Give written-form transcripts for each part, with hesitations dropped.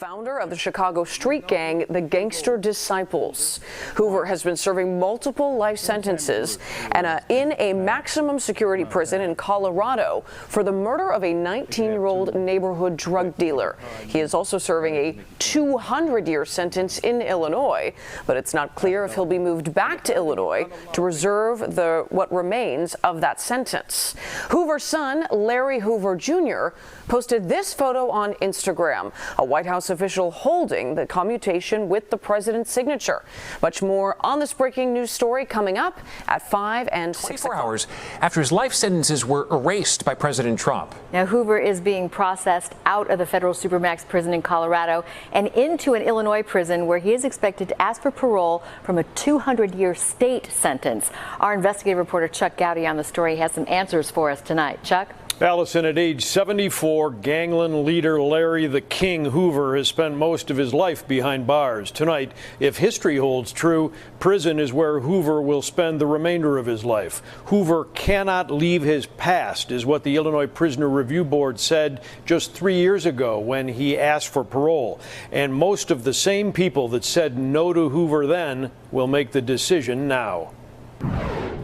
founder of the Chicago street gang, the Gangster Disciples. Hoover has been serving multiple life sentences in a maximum security prison in Colorado for the murder of a 19-year-old neighborhood drug dealer. He is also serving a 200-year sentence in Illinois, but it's not clear if he'll be moved back to Illinois to reserve what remains of that sentence. Hoover's son, Larry Hoover Jr., posted this photo on Instagram, a White House official holding the commutation with the president's signature. Much more on this breaking news story coming up at 5 and 6 24 hours after his life sentences were erased by President Trump. Now, Hoover is being processed out of the federal supermax prison in Colorado and into an Illinois prison where he is expected to ask for parole from a 200-year state sentence. Our investigative reporter Chuck Gowdy on the story has some answers for us tonight. Chuck? Allison, at age 74, gangland leader Larry the King Hoover has spent most of his life behind bars. Tonight, if history holds true, prison is where Hoover will spend the remainder of his life. Hoover cannot leave his past, is what the Illinois Prisoner Review Board said just 3 years ago when he asked for parole. And most of the same people that said no to Hoover then will make the decision now.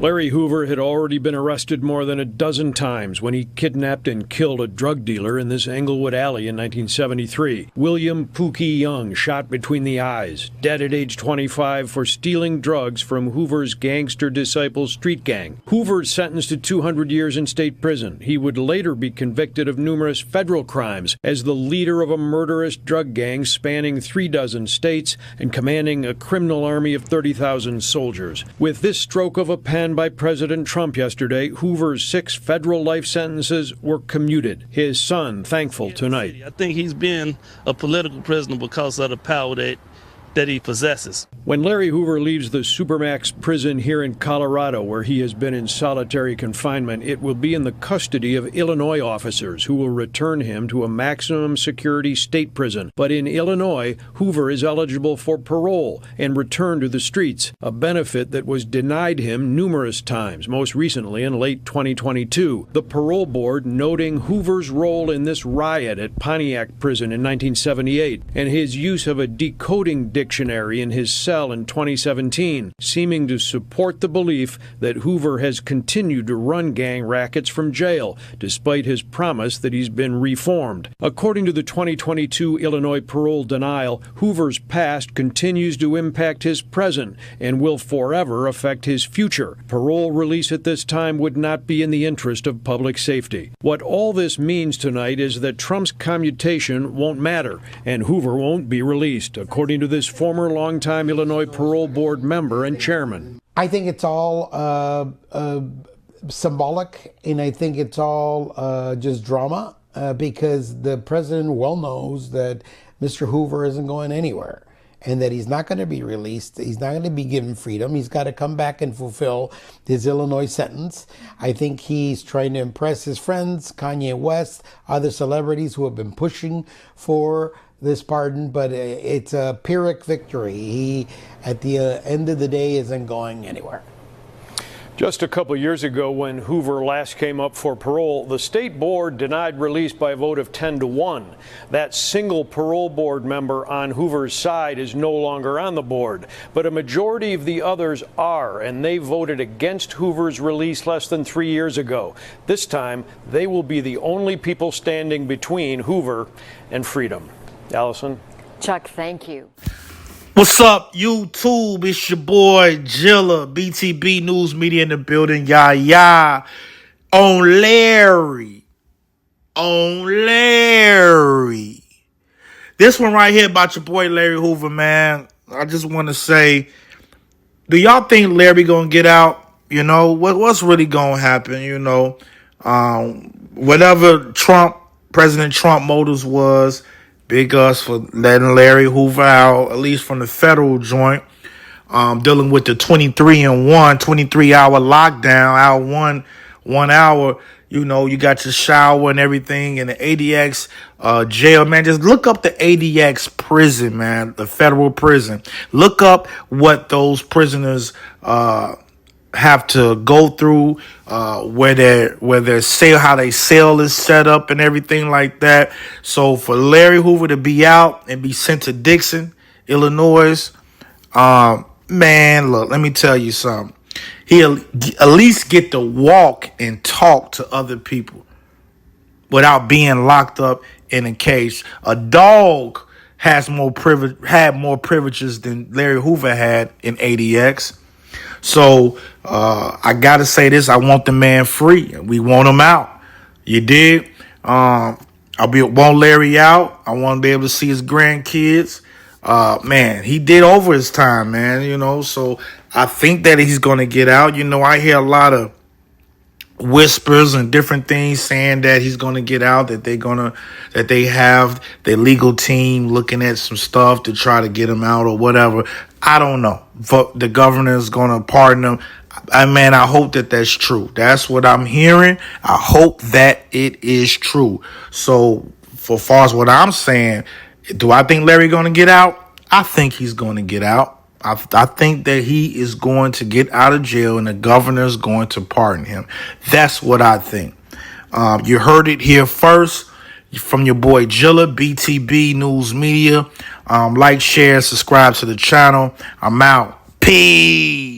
Larry Hoover had already been arrested more than a dozen times when he kidnapped and killed a drug dealer in this Englewood alley in 1973. William Pookie Young shot between the eyes, dead at age 25 for stealing drugs from Hoover's Gangster Disciples street gang. Hoover sentenced to 200 years in state prison. He would later be convicted of numerous federal crimes as the leader of a murderous drug gang spanning 36 states and commanding a criminal army of 30,000 soldiers. With this stroke of a pen by President Trump yesterday, Hoover's 6 federal life sentences were commuted. His son thankful tonight. I think he's been a political prisoner because of the power that he possesses. When Larry Hoover leaves the Supermax prison here in Colorado, where he has been in solitary confinement, it will be in the custody of Illinois officers who will return him to a maximum security state prison. But in Illinois, Hoover is eligible for parole and return to the streets, a benefit that was denied him numerous times, most recently in late 2022. The parole board noting Hoover's role in this riot at Pontiac Prison in 1978 and his use of a decoding dictionary in his cell in 2017, seeming to support the belief that Hoover has continued to run gang rackets from jail, despite his promise that he's been reformed. According to the 2022 Illinois parole denial, Hoover's past continues to impact his present and will forever affect his future. Parole release at this time would not be in the interest of public safety. What all this means tonight is that Trump's commutation won't matter, and Hoover won't be released, according to this former longtime Illinois parole board member and chairman. I think it's all symbolic, and I think it's all just drama because the president well knows that Mr. Hoover isn't going anywhere and that he's not going to be released. He's not going to be given freedom. He's got to come back and fulfill his Illinois sentence. I think he's trying to impress his friends, Kanye West, other celebrities who have been pushing for this pardon, but it's a Pyrrhic victory. He, at the end of the day, isn't going anywhere. Just a couple years ago, when Hoover last came up for parole, the state board denied release by a vote of 10-1. That single parole board member on Hoover's side is no longer on the board, but a majority of the others are, and they voted against Hoover's release less than 3 years ago. This time, they will be the only people standing between Hoover and freedom. Allison? Chuck, thank you. What's up, YouTube? It's your boy, Jilla, BTB News Media in the building. Yeah. On Larry. This one right here about your boy, Larry Hoover, man. I just want to say, do y'all think Larry gonna get out? You know, what's really gonna happen? You know, whatever President Trump motives was, big us for letting Larry Hoover out, at least from the federal joint, dealing with the 23-hour lockdown, one hour, you know, you got your shower and everything in the ADX jail, man. Just look up the ADX prison, man, the federal prison. Look up what those prisoners have to go through where their sale, how they sale is set up and everything like that. So for Larry Hoover to be out and be sent to Dixon, Illinois, man, look, let me tell you something. He'll at least get to walk and talk to other people without being locked up in a cage. A dog had more privileges than Larry Hoover had in ADX. So I gotta say this: I want the man free. We want him out. You dig? Want Larry out. I want to be able to see his grandkids. Man, he did over his time, man. So I think that he's gonna get out. I hear a lot of whispers and different things saying that he's going to get out, that they have their legal team looking at some stuff to try to get him out or whatever. I don't know. The governor is going to pardon him. I hope that that's true. That's what I'm hearing. I hope that it is true. So for far as what I'm saying, do I think Larry going to get out? I think he's going to get out. I think that he is going to get out of jail and the governor is going to pardon him. That's what I think. You heard it here first from your boy Jilla, BTB News Media. Like, share, subscribe to the channel. I'm out. Peace.